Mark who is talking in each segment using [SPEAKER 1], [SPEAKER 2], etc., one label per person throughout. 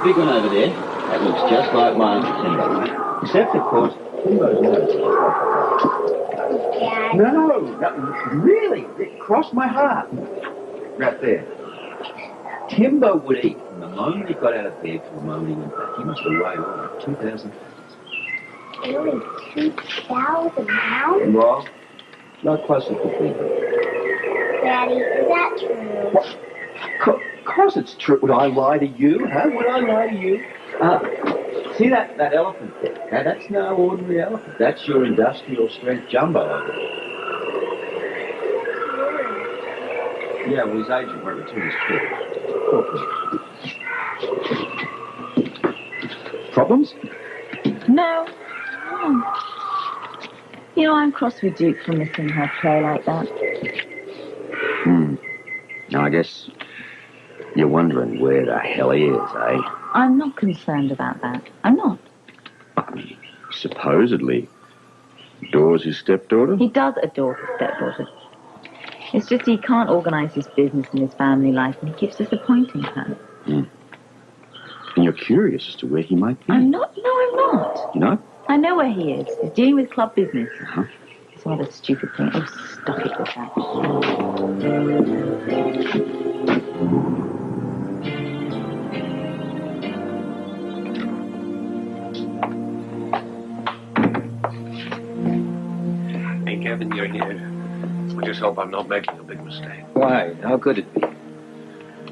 [SPEAKER 1] that big one over there? That looks just like my Uncle Timbo. Except, of course, Timbo's nose. No, that really, it crossed my heart. Right there. Timbo would eat from the moment he got out of bed to the moment he went back. He must have weighed on 2,000 pounds.
[SPEAKER 2] Really? 2,000 pounds?
[SPEAKER 1] Well, no closer to Timbo.
[SPEAKER 2] Daddy, is that true?
[SPEAKER 1] What? Of course it's true. Would I lie to you? Huh? Would I lie to you? See that elephant there? Now, that's no ordinary elephant. That's your industrial strength jumbo over there. Yeah, well, his agent won't return his check. Problems?
[SPEAKER 3] No. You know, I'm cross with Duke for missing her play like that.
[SPEAKER 1] Now, I guess you're wondering where the hell he is, eh?
[SPEAKER 3] I'm not concerned about that. I'm not.
[SPEAKER 1] I mean, supposedly, adores his stepdaughter?
[SPEAKER 3] He does adore his stepdaughter. It's just he can't organize his business and his family life, and he keeps disappointing her.
[SPEAKER 1] And you're curious as to where he might be?
[SPEAKER 3] I'm not. No, I'm not.
[SPEAKER 1] You know?
[SPEAKER 3] I know where he is. He's dealing with club business.
[SPEAKER 1] Uh-huh.
[SPEAKER 3] Some other stupid thing. Oh, stop it with that.
[SPEAKER 4] Hey, Kevin, you're here. I just hope I'm not making a big mistake.
[SPEAKER 1] Why? How could it be?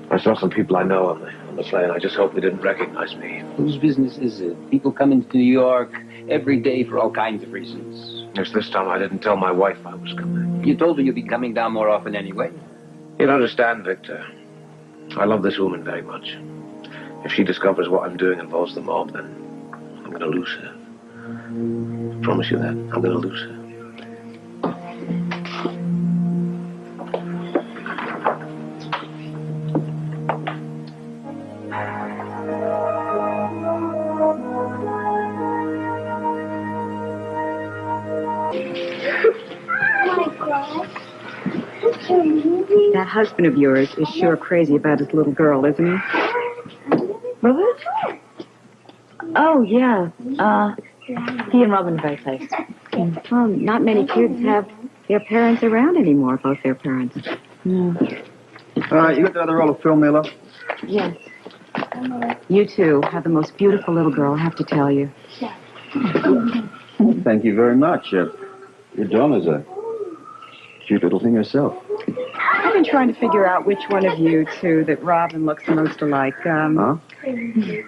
[SPEAKER 4] I saw some people I know on the plane. I just hope they didn't recognize me.
[SPEAKER 5] Whose business is it? People come into New York every day for all kinds of reasons.
[SPEAKER 4] Just this time I didn't tell my wife I was coming.
[SPEAKER 5] You told her you'd be coming down more often anyway.
[SPEAKER 4] You'd understand, Victor. I love this woman very much. If she discovers what I'm doing involves the mob, then I'm going to lose her. I promise you that. I'm going to lose her.
[SPEAKER 6] That husband of yours is sure crazy about his little girl, isn't he?
[SPEAKER 3] Robert? Oh, yeah. He and Robin are very close.
[SPEAKER 6] Well, not many kids have their parents around anymore, both their parents.
[SPEAKER 3] No.
[SPEAKER 1] All right, you got the other roll of film, Miller?
[SPEAKER 6] Yes. You two have the most beautiful little girl, I have to tell you.
[SPEAKER 1] Thank you very much. Your Donna's a cute little thing herself.
[SPEAKER 6] I've been trying to figure out which one of you two that Robin looks the most alike.
[SPEAKER 1] Huh?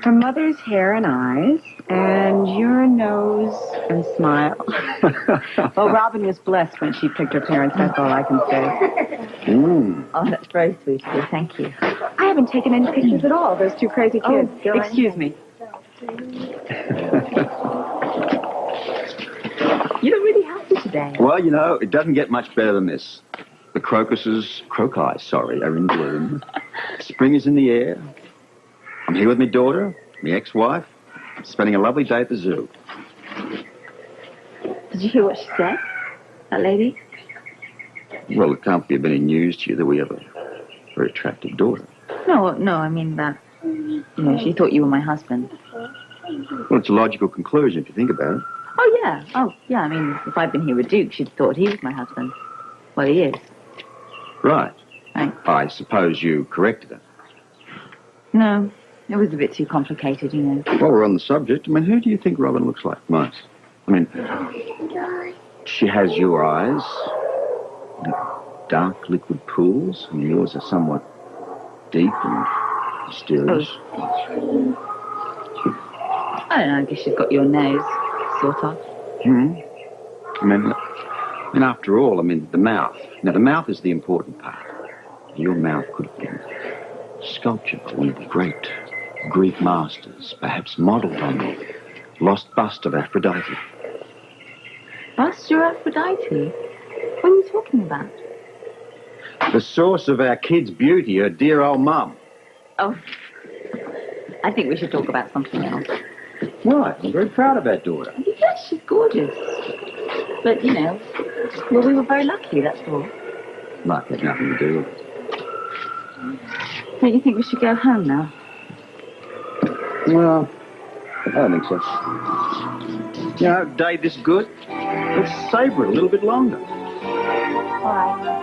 [SPEAKER 6] Her mother's hair and eyes, and your nose and smile. Well, Robin was blessed when she picked her parents, that's all I can say.
[SPEAKER 3] Oh, that's very sweet of you. Thank you.
[SPEAKER 6] I haven't taken any pictures at all, those two crazy kids.
[SPEAKER 3] go on.
[SPEAKER 6] Excuse me.
[SPEAKER 3] You look really happy today.
[SPEAKER 1] Well, you know, it doesn't get much better than this. The croci, are in bloom. Spring is in the air. I'm here with my daughter, my ex-wife, spending a lovely day at the zoo.
[SPEAKER 3] Did you hear what she said? That lady?
[SPEAKER 1] Well, it can't be of any news to you that we have a very attractive daughter.
[SPEAKER 3] No, I mean that, she thought you were my husband.
[SPEAKER 1] Well, it's a logical conclusion if you think about it.
[SPEAKER 3] Oh, yeah, I mean, if I'd been here with Duke, she'd thought he was my husband. Well, he is.
[SPEAKER 1] Right.
[SPEAKER 3] Right.
[SPEAKER 1] I suppose you corrected her.
[SPEAKER 3] No, it was a bit too complicated,
[SPEAKER 1] While we're on the subject, I mean, who do you think Robin looks like most? I mean, she has your eyes, dark liquid pools, and yours are somewhat deep and mysterious.
[SPEAKER 3] I don't know, I guess she's got your nose, sort of.
[SPEAKER 1] I mean, after all, the mouth. Now, the mouth is the important part. Your mouth could have been sculptured by one of the great Greek masters, perhaps modeled on the lost bust of Aphrodite.
[SPEAKER 3] Bust your Aphrodite? What are you talking about?
[SPEAKER 1] The source of our kid's beauty, her dear old mum.
[SPEAKER 3] Oh, I think we should talk about something else.
[SPEAKER 1] Why? I'm very proud of our daughter.
[SPEAKER 3] Yes, she's gorgeous. But, well, we were very lucky, that's all.
[SPEAKER 1] Luck has nothing to do with it.
[SPEAKER 3] Don't you think we should go home now?
[SPEAKER 1] Well, I don't think so. Yeah, I've dyed this good. Let's savor it a little bit longer.
[SPEAKER 2] All right.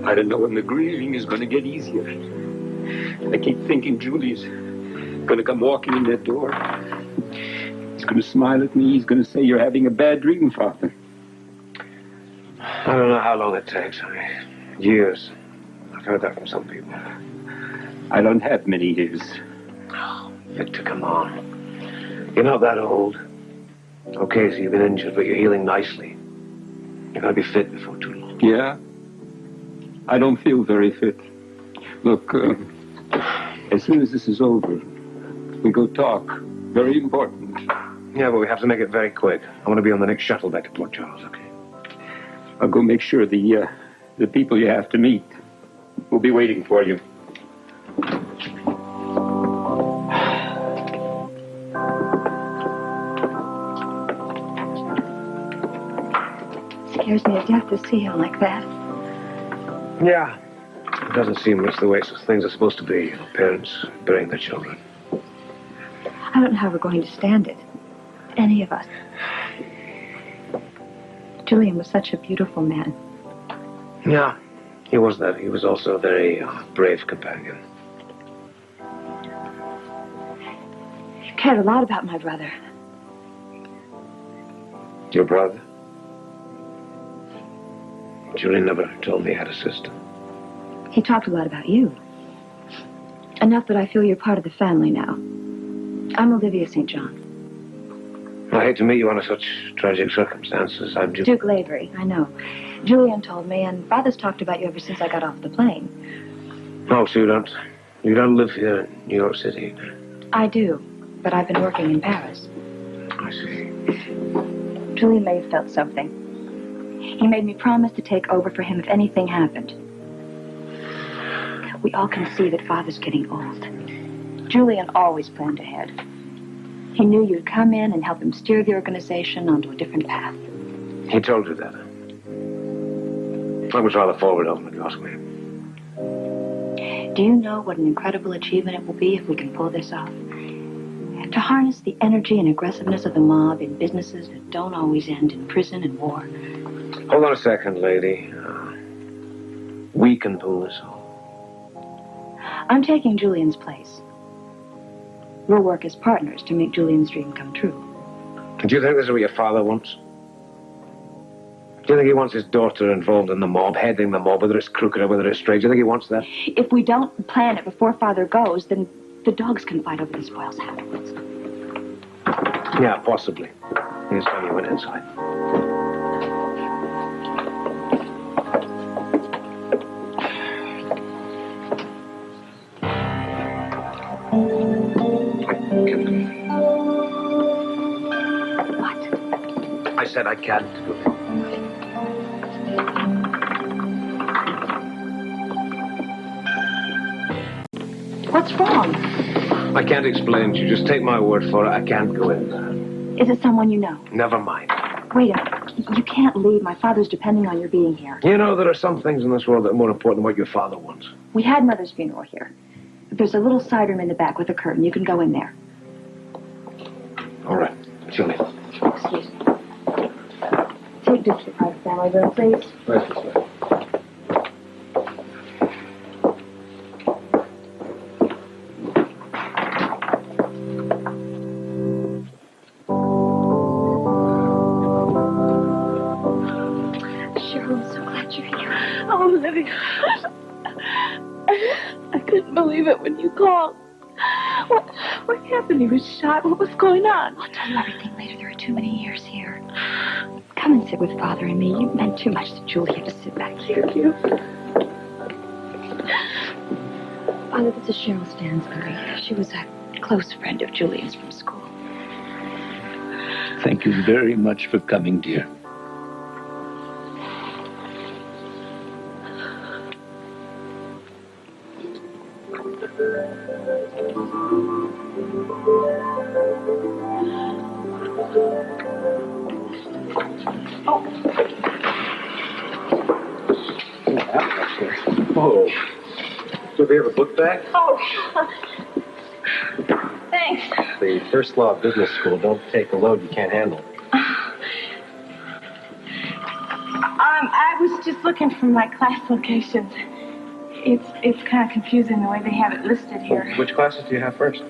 [SPEAKER 7] I don't know when the grieving is going to get easier. I keep thinking Julie's going to come walking in that door. He's going to smile at me. He's going to say, "You're having a bad dream, Father."
[SPEAKER 4] I don't know how long it takes. I mean, years. I've heard that from some people.
[SPEAKER 7] I don't have many years.
[SPEAKER 4] Oh, Victor, come on. You're not that old. Okay, so you've been injured, but you're healing nicely. You're going to be fit before too long.
[SPEAKER 7] Yeah? I don't feel very fit. Look, as soon as this is over, we go talk. Very important.
[SPEAKER 4] Yeah, but we have to make it very quick. I want to be on the next shuttle back to Port Charles, okay?
[SPEAKER 7] I'll go make sure the people you have to meet will be waiting for you.
[SPEAKER 6] Scares me to death to see him like that.
[SPEAKER 4] Yeah. It doesn't seem much the way things are supposed to be. You know, parents burying their children.
[SPEAKER 6] I don't know how we're going to stand it. Any of us. Julian was such a beautiful man.
[SPEAKER 4] Yeah, he was that. He was also a very brave companion.
[SPEAKER 6] He cared a lot about my brother.
[SPEAKER 4] Your brother? Julian never told me he had a sister.
[SPEAKER 6] He talked a lot about you. Enough that I feel you're part of the family now. I'm Olivia St. John.
[SPEAKER 4] I hate to meet you under such tragic circumstances. I'm
[SPEAKER 6] Duke Lavery, I know. Julian told me, and Father's talked about you ever since I got off the plane.
[SPEAKER 4] Oh, so you don't live here in New York City?
[SPEAKER 6] I do, but I've been working in Paris.
[SPEAKER 4] I see.
[SPEAKER 6] Julian may have felt something. He made me promise to take over for him if anything happened. We all can see that Father's getting old. Julian always planned ahead. He knew you'd come in and help him steer the organization onto a different path.
[SPEAKER 4] He told you that. I was rather forward of him, if you ask me.
[SPEAKER 6] Do you know what an incredible achievement it will be if we can pull this off? To harness the energy and aggressiveness of the mob in businesses that don't always end in prison and war.
[SPEAKER 4] Hold on a second, lady. We can pull this off.
[SPEAKER 6] I'm taking Julian's place. We'll work as partners to make Julian's dream come true.
[SPEAKER 4] Do you think this is what your father wants? Do you think he wants his daughter involved in the mob, heading the mob, whether it's crooked or whether it's straight? Do you think he wants that?
[SPEAKER 6] If we don't plan it before Father goes, then the dogs can fight over the spoils afterwards.
[SPEAKER 4] Yeah, possibly. Here's how you went inside.
[SPEAKER 6] What?
[SPEAKER 4] I said I can't go in.
[SPEAKER 6] What's wrong?
[SPEAKER 4] I can't explain to you. Just take my word for it. I can't go in there.
[SPEAKER 6] Is it someone you know?
[SPEAKER 4] Never mind.
[SPEAKER 6] Wait a minute. You can't leave. My father's depending on your being here.
[SPEAKER 4] You know, there are some things in this world that are more important than what your father wants.
[SPEAKER 6] We had Mother's funeral here. There's a little side room in the back with a curtain. You can go in there.
[SPEAKER 4] All right. Julie.
[SPEAKER 6] Excuse me. Take this to private family room, please.
[SPEAKER 4] Right this way.
[SPEAKER 2] Cheryl, I'm so glad you're here. Oh, Olivia. I couldn't believe it when you called. What happened? He was shot. What was going on?
[SPEAKER 6] I'll tell you everything later. There are too many years here. Come and sit with Father and me. You meant too much to Julia to sit back here.
[SPEAKER 2] Thank you.
[SPEAKER 6] Father, this is Cheryl Stansbury. She was a close friend of Julian's from school.
[SPEAKER 7] Thank you very much for coming, dear.
[SPEAKER 4] Oh. So we have a book bag?
[SPEAKER 2] Oh, thanks.
[SPEAKER 4] The first law of business school, don't take a load you can't handle.
[SPEAKER 2] I was just looking for my class locations. It's kind of confusing the way they have it listed here.
[SPEAKER 4] Which classes do you have first?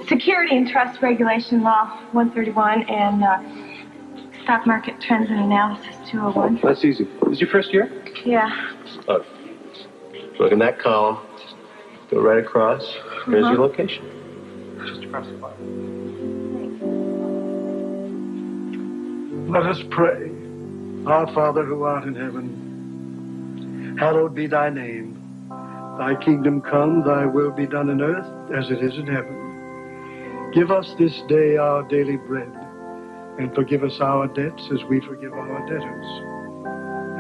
[SPEAKER 2] Security and Trust Regulation Law 131 and Stock Market Trends and Analysis 201.
[SPEAKER 4] That's easy. Is this your first year?
[SPEAKER 2] Yeah.
[SPEAKER 4] Look. Look in that column. Go right across. Here's your location. Just across the bottom.
[SPEAKER 8] Let us pray. Our Father who art in heaven, hallowed be thy name. Thy kingdom come, thy will be done on earth as it is in heaven. Give us this day our daily bread, and forgive us our debts as we forgive our debtors.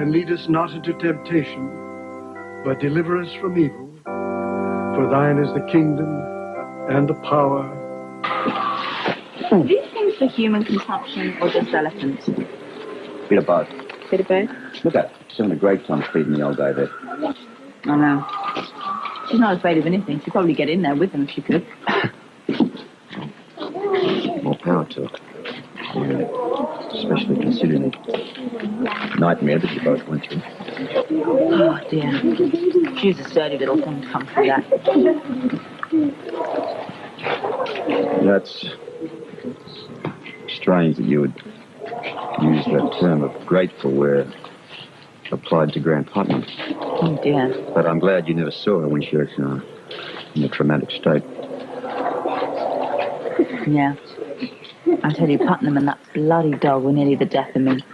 [SPEAKER 8] And lead us not into temptation, but deliver us from evil. For thine is the kingdom and the power.
[SPEAKER 3] Are these things for human consumption or just elephants?
[SPEAKER 1] Bit of both.
[SPEAKER 3] Bit of both?
[SPEAKER 1] Look at it. She's having a great time feeding the old guy there.
[SPEAKER 3] I know. She's not afraid of anything. She'd probably get in there with them if she could.
[SPEAKER 1] More power to her. Yeah. Especially considering the nightmare that you both went through.
[SPEAKER 3] Oh, dear. She's a sturdy little thing to come through that.
[SPEAKER 1] That's strange that you would use that term of grateful where applied to Grant Putnam.
[SPEAKER 3] Oh, dear.
[SPEAKER 1] But I'm glad you never saw her when she was in a traumatic state.
[SPEAKER 3] Yeah. I tell you, Putnam and that bloody dog were nearly the death of me.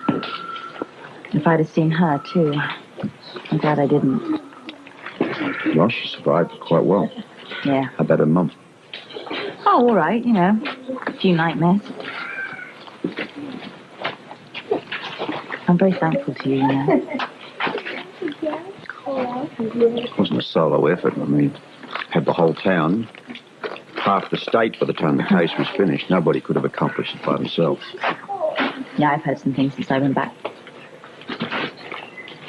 [SPEAKER 3] If I'd have seen her, too, I'm glad I didn't.
[SPEAKER 1] Well, she survived quite well.
[SPEAKER 3] Yeah.
[SPEAKER 1] How about her mum?
[SPEAKER 3] Oh, all right, you know. A few nightmares. I'm very thankful to you, you know.
[SPEAKER 1] It wasn't a solo effort. I mean, had the whole town, half the state by the time the case was finished. Nobody could have accomplished it by themselves.
[SPEAKER 3] Yeah, I've heard some things since I went back.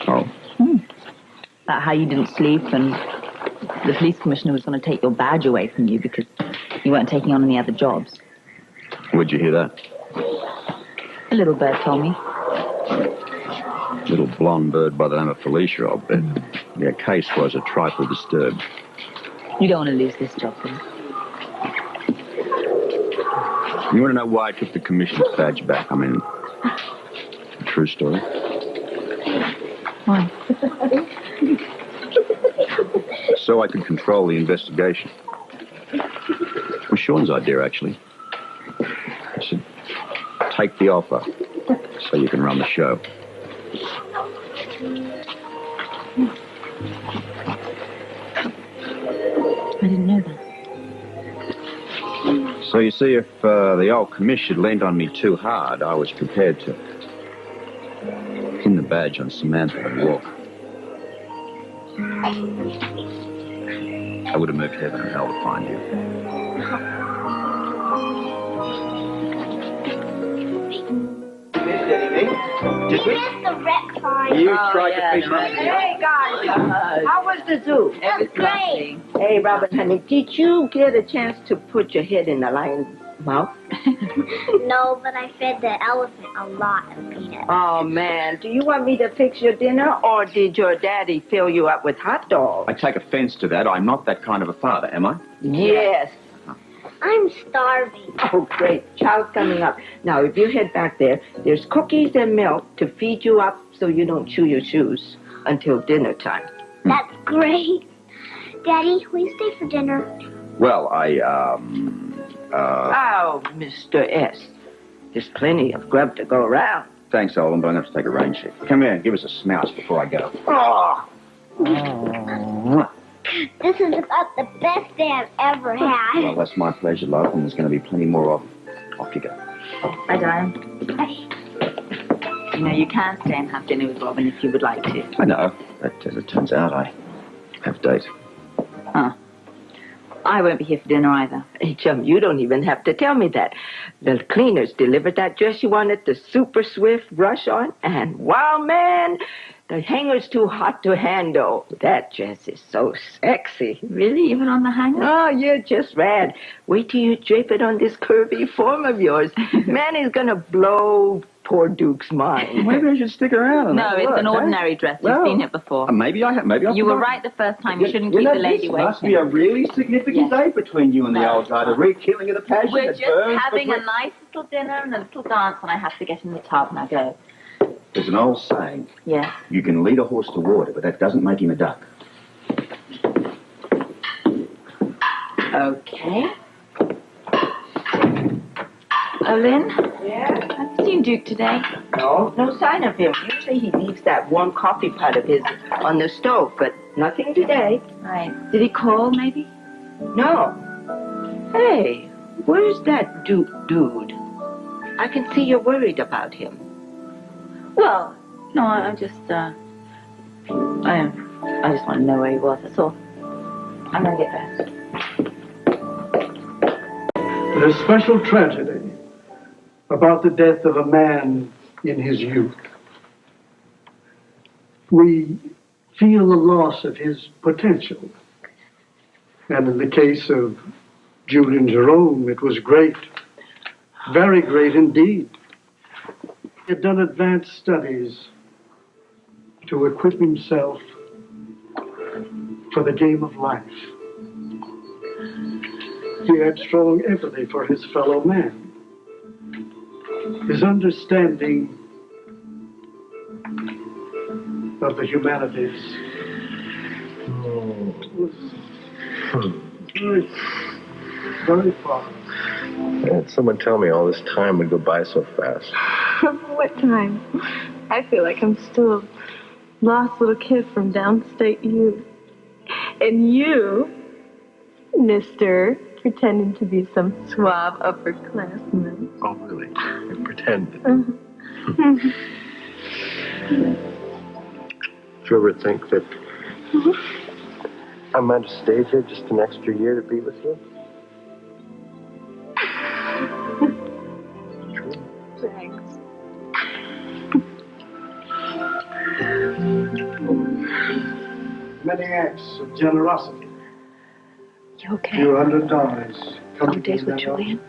[SPEAKER 1] Oh.
[SPEAKER 3] About how you didn't sleep and the police commissioner was going to take your badge away from you because you weren't taking on any other jobs.
[SPEAKER 1] Where'd you hear that?
[SPEAKER 3] A little bird told me.
[SPEAKER 1] Little blonde bird by the name of Felicia, I'll bet. Their case was a trifle disturbed.
[SPEAKER 3] You don't want to lose this job, do you?
[SPEAKER 1] You want to know why I took the commissioner's badge back? I mean, true story.
[SPEAKER 3] Why?
[SPEAKER 1] So I could control the investigation. It was Sean's idea, actually. I said, take the offer so you can run the show.
[SPEAKER 3] I didn't know that.
[SPEAKER 1] So you see, if the old commission leaned on me too hard, I was prepared to pin the badge on Samantha and walk. I would have moved heaven and hell to find you.
[SPEAKER 9] Did we? The wreck sign.
[SPEAKER 5] You tried to fix
[SPEAKER 9] Hey, guys. How was the zoo?
[SPEAKER 3] It was
[SPEAKER 9] great.
[SPEAKER 10] Hey, Robin, honey, did you get a chance to put your head in the lion's mouth?
[SPEAKER 9] No, but I fed the elephant a lot of peanuts.
[SPEAKER 10] Oh, man. Do you want me to fix your dinner, or did your daddy fill you up with hot dogs?
[SPEAKER 1] I take offense to that. I'm not that kind of a father, am I?
[SPEAKER 10] Yes.
[SPEAKER 9] I'm starving.
[SPEAKER 10] Oh, great. Chow's coming up. Now, if you head back there, there's cookies and milk to feed you up so you don't chew your shoes until dinner time.
[SPEAKER 9] That's great. Daddy, will you stay for dinner?
[SPEAKER 1] Well,
[SPEAKER 10] Oh, Mr. S. There's plenty of grub to go around.
[SPEAKER 1] Thanks, Olin, but I'm going to have to take a rain check. Come here and give us a smouse before I go.
[SPEAKER 9] This is about the best day I've ever had.
[SPEAKER 1] Well, that's my pleasure, love, and there's going to be plenty more of them. Off you go.
[SPEAKER 3] Bye, Diane. You know, you can stay and have dinner with Robin if you would like to.
[SPEAKER 1] I know, but as it turns out, I have a date.
[SPEAKER 3] Huh. I won't be here for dinner either.
[SPEAKER 10] Hey, chum, you don't even have to tell me that. The cleaners delivered that dress you wanted the super swift rush on, and wow, man, The hanger's too hot to handle. That dress is so sexy.
[SPEAKER 3] Really? Even on the hanger?
[SPEAKER 10] Oh, you're just rad. Wait till you drape it on this curvy form of yours. Man is gonna blow poor Duke's mind.
[SPEAKER 1] Maybe I should stick around. And
[SPEAKER 3] No,
[SPEAKER 1] have a
[SPEAKER 3] it's
[SPEAKER 1] look,
[SPEAKER 3] an ordinary dress. You've
[SPEAKER 1] Well,
[SPEAKER 3] seen it before.
[SPEAKER 1] Maybe I have. Maybe I.
[SPEAKER 3] You were right the first time. You shouldn't keep the lady waiting.
[SPEAKER 1] Must be a really significant day between you and the old guy. The rekindling of the passion.
[SPEAKER 3] We're
[SPEAKER 1] that
[SPEAKER 3] just
[SPEAKER 1] burns
[SPEAKER 3] having
[SPEAKER 1] between-
[SPEAKER 3] a nice little dinner and a little dance, and I have to get in the tub. Now go.
[SPEAKER 1] There's an old saying.
[SPEAKER 3] Yes.
[SPEAKER 1] You can lead a horse to water, but that doesn't make him a duck.
[SPEAKER 3] Okay. Lynn?
[SPEAKER 10] Yeah?
[SPEAKER 3] Have you seen Duke today?
[SPEAKER 10] No sign of him. Usually he leaves that warm coffee pot of his on the stove, but nothing today.
[SPEAKER 3] Right. Did he call, maybe?
[SPEAKER 10] No. Hey, where's that Duke dude? I can see you're worried about him.
[SPEAKER 3] Well, no, I just just want to know where he was, that's all. I'm going to get dressed.
[SPEAKER 8] There's a special tragedy about the death of a man in his youth. We feel the loss of his potential. And in the case of Julian Jerome, it was great, very great indeed. He had done advanced studies to equip himself for the game of life. He had strong empathy for his fellow man. His understanding of the humanities was very, very far.
[SPEAKER 4] Had someone tell me all this time would go by so fast.
[SPEAKER 2] What time? I feel like I'm still a lost little kid from downstate youth. And you, mister, pretending to be some suave upperclassman.
[SPEAKER 4] Oh, really? I pretended. Do you ever think that I might have stayed here just an extra year to be with you?
[SPEAKER 2] Thanks.
[SPEAKER 8] Many acts of generosity.
[SPEAKER 6] You okay?
[SPEAKER 8] $200.
[SPEAKER 6] Oh, days with Julian?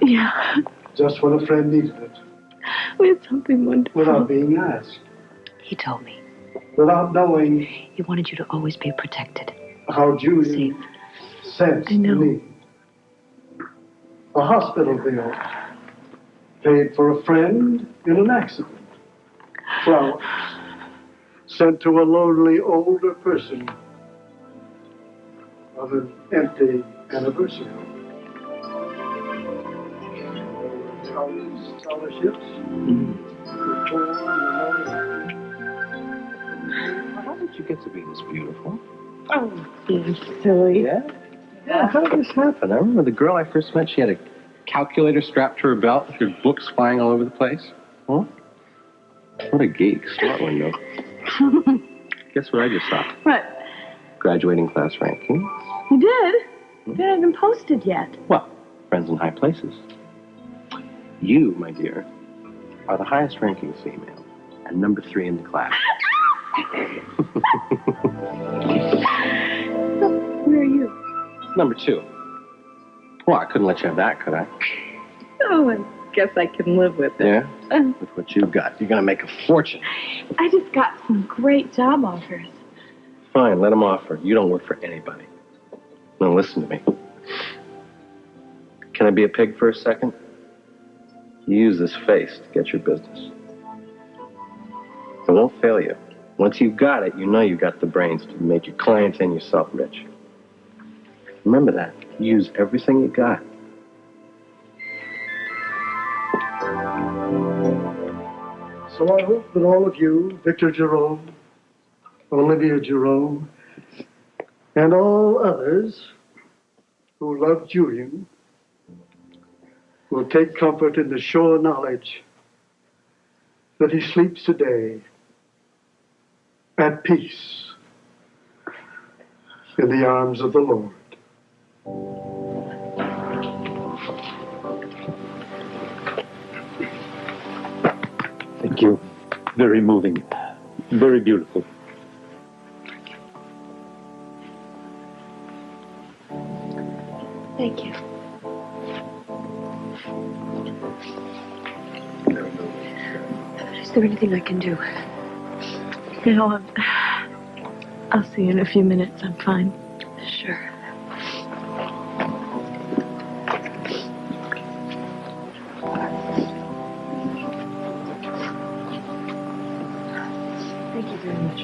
[SPEAKER 2] Yeah,
[SPEAKER 8] Just when a friend needed it.
[SPEAKER 2] we had something wonderful.
[SPEAKER 8] Without being asked.
[SPEAKER 6] He told me.
[SPEAKER 8] Without knowing
[SPEAKER 6] He wanted you to always be protected.
[SPEAKER 8] how Julian sensed
[SPEAKER 2] I know.
[SPEAKER 8] the need. A hospital bill paid for a friend in an accident. Flowers sent to a lonely older person of an empty anniversary. Scholarships.
[SPEAKER 4] How did you get to be this beautiful?
[SPEAKER 2] Oh, being silly.
[SPEAKER 4] Yeah? Yeah, how did this happen? I remember the girl I first met, she had a calculator strapped to her belt with her books flying all over the place. Huh? What a geek. Smart one, though. Guess what I just saw?
[SPEAKER 2] What?
[SPEAKER 4] Graduating class rankings.
[SPEAKER 2] You did? They haven't been posted yet.
[SPEAKER 4] Well, friends in high places. You, my dear, are the highest ranking female and number 3 in the class.
[SPEAKER 2] Where are you?
[SPEAKER 4] Number 2. Well, I couldn't let you have that, could I?
[SPEAKER 2] Oh, I guess I can live with it.
[SPEAKER 4] Yeah? With what you've got, you're going to make a fortune.
[SPEAKER 2] I just got some great job offers.
[SPEAKER 4] Fine, let them offer. You don't work for anybody. Now listen to me. Can I be a pig for a second? You use this face to get your business. It won't fail you. Once you've got it, you know you've got the brains to make your clients and yourself rich. Remember that. Use everything you got.
[SPEAKER 8] So I hope that all of you, Victor Jerome, Olivia Jerome, and all others who love Julian will take comfort in the sure knowledge that he sleeps today at peace in the arms of the Lord.
[SPEAKER 1] Thank you. Very moving.
[SPEAKER 7] Very beautiful.
[SPEAKER 6] Thank you. Is there anything I can do?
[SPEAKER 2] No, I'll see you in a few minutes. I'm fine.
[SPEAKER 6] Sure. Thank you very much.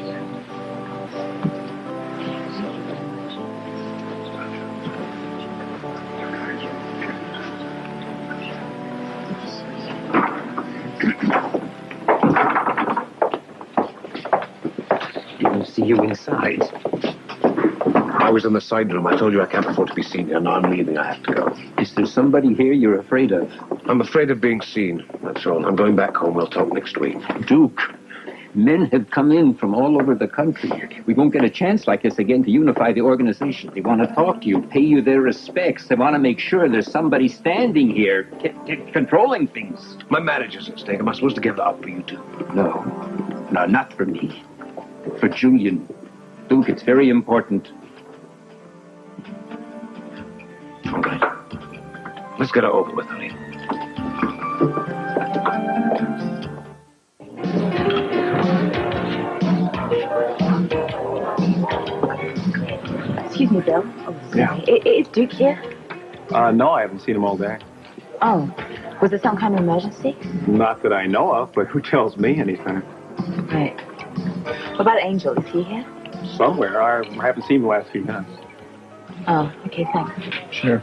[SPEAKER 5] Didn't see you inside.
[SPEAKER 4] I was in the side room. I told you I can't afford to be seen here. Now I'm leaving. I have to go.
[SPEAKER 5] Is there somebody here you're afraid of?
[SPEAKER 4] I'm afraid of being seen. That's all. I'm going back home. We'll talk next week.
[SPEAKER 5] Duke, men have come in from all over the country. We won't get a chance like this again to unify the organization. They want to talk to you, pay you their respects. They want to make sure there's somebody standing here controlling things.
[SPEAKER 4] My manager's at stake. Am I supposed to give that up for you two?
[SPEAKER 5] No, not for me. For Julian. Duke, it's very important.
[SPEAKER 4] All right. Let's get it over with, honey.
[SPEAKER 3] Excuse me, Bill. Oh,
[SPEAKER 7] Yeah.
[SPEAKER 3] Is Duke here?
[SPEAKER 7] No, I haven't seen him all day.
[SPEAKER 3] Oh, was there some kind of emergency?
[SPEAKER 7] Not that I know of, but who tells me anything?
[SPEAKER 3] Right. What about Angel? Is he here?
[SPEAKER 7] Somewhere. I haven't seen him the last few minutes.
[SPEAKER 3] Oh, okay, thanks.
[SPEAKER 7] Sure.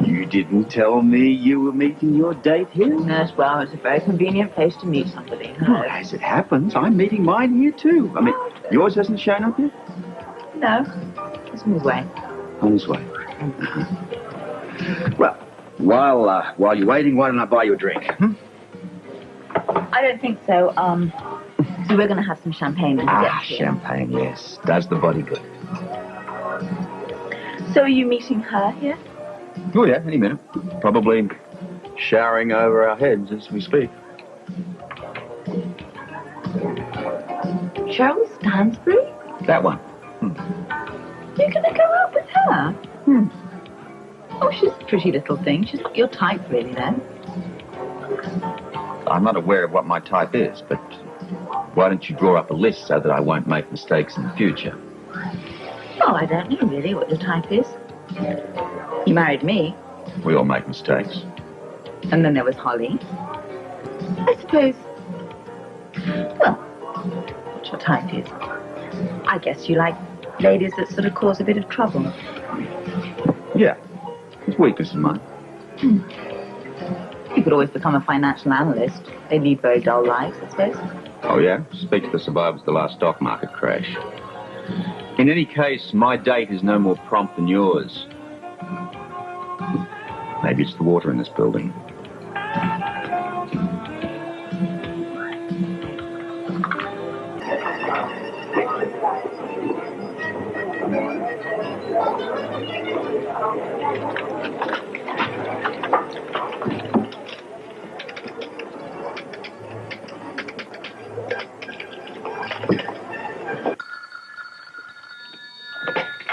[SPEAKER 11] You didn't tell me you were meeting your date here?
[SPEAKER 3] Yes, well, it's a very convenient place to meet somebody.
[SPEAKER 11] Well, as it happens, I'm meeting mine here too. I mean, yours hasn't shown up yet?
[SPEAKER 3] No, it's on his way.
[SPEAKER 11] On his way. Well, while you're waiting, why don't I buy you a drink?
[SPEAKER 3] I don't think so. So we're going to have some champagne when he gets here.
[SPEAKER 11] Champagne, yes. Does the body good.
[SPEAKER 3] So are you meeting her here?
[SPEAKER 11] Oh, yeah, any minute. Probably showering over our heads as we speak.
[SPEAKER 3] Cheryl Stansbury?
[SPEAKER 11] That one.
[SPEAKER 3] You're going to go out with her? Oh, she's a pretty little thing. She's not your type, really, then.
[SPEAKER 11] I'm not aware of what my type is, but why don't you draw up a list so that I won't make mistakes in the future?
[SPEAKER 3] Oh, I don't know, really, what your type is. You married me.
[SPEAKER 11] We all make mistakes.
[SPEAKER 3] And then there was Holly. I suppose. Well, what your type is. I guess you like ladies that sort of cause a bit of trouble.
[SPEAKER 11] Yeah. It's weakness in mine.
[SPEAKER 3] You could always become a financial analyst. They lead very dull lives, I suppose.
[SPEAKER 11] Oh, yeah? Speak to the survivors of the last stock market crash. In any case, my date is no more prompt than yours. Maybe it's the water in this building.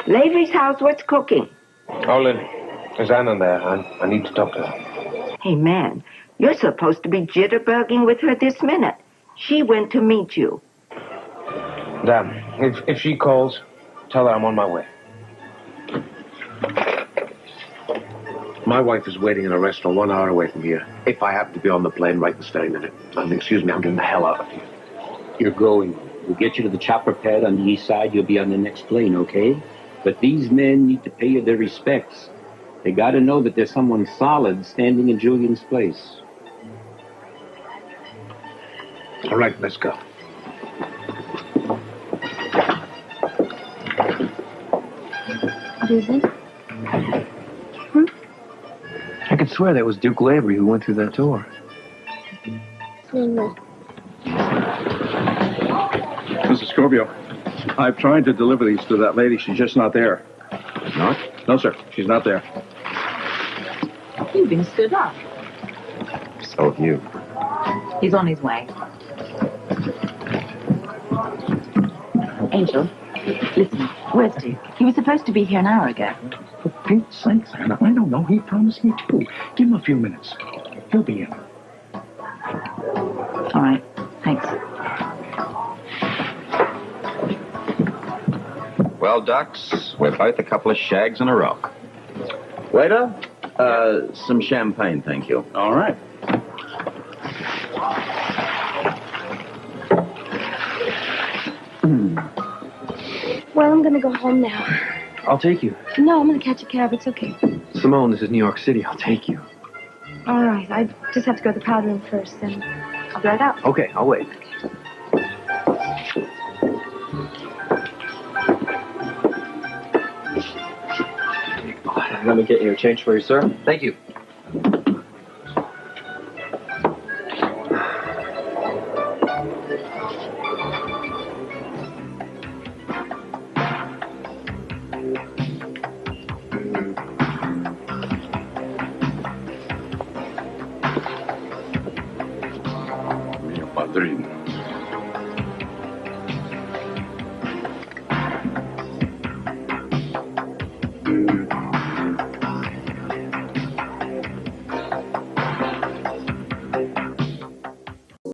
[SPEAKER 10] Lavery's house, what's cooking?
[SPEAKER 4] Oh, Lynn, there's Anne in there. I need to talk to her.
[SPEAKER 10] Hey, man, you're supposed to be jitterbugging with her this minute. She went to meet you.
[SPEAKER 4] Dan, if she calls, tell her I'm on my way. My wife is waiting in a restaurant 1 hour away from here. If I happen to be on the plane right this very minute. And excuse me, I'm getting the hell out of here.
[SPEAKER 5] You're going. We'll get you to the chopper pad on the east side. You'll be on the next plane, okay? But these men need to pay you their respects. They got to know that there's someone solid standing in Julian's place.
[SPEAKER 4] All right, let's go.
[SPEAKER 3] What is it?
[SPEAKER 7] I could swear that was Duke Lavery who went through that door.
[SPEAKER 8] Mrs. Scorpio, I've tried to deliver these to that lady. She's just not there.
[SPEAKER 11] Not?
[SPEAKER 8] No, sir. She's not there.
[SPEAKER 3] You've been stood up.
[SPEAKER 11] So have you.
[SPEAKER 3] He's on his way. Angel, listen, where's Duke? He was supposed to be here an hour ago.
[SPEAKER 12] For Pete's sakes, Anna, I don't know. He promised me too. Give him a few minutes. He'll be in.
[SPEAKER 3] All right, thanks.
[SPEAKER 11] Well, Ducks, we're both a couple of shags and a rock.
[SPEAKER 1] Waiter, some champagne, thank you.
[SPEAKER 8] All right.
[SPEAKER 2] Well, I'm gonna go home now.
[SPEAKER 4] I'll take you.
[SPEAKER 2] No, I'm gonna catch a cab. It's okay.
[SPEAKER 4] Simone, this is New York City. I'll take you.
[SPEAKER 2] All right. I just have to go to the powder room first, then I'll be right out.
[SPEAKER 4] Okay, I'll wait. Let me get you a change for you, sir. Thank you.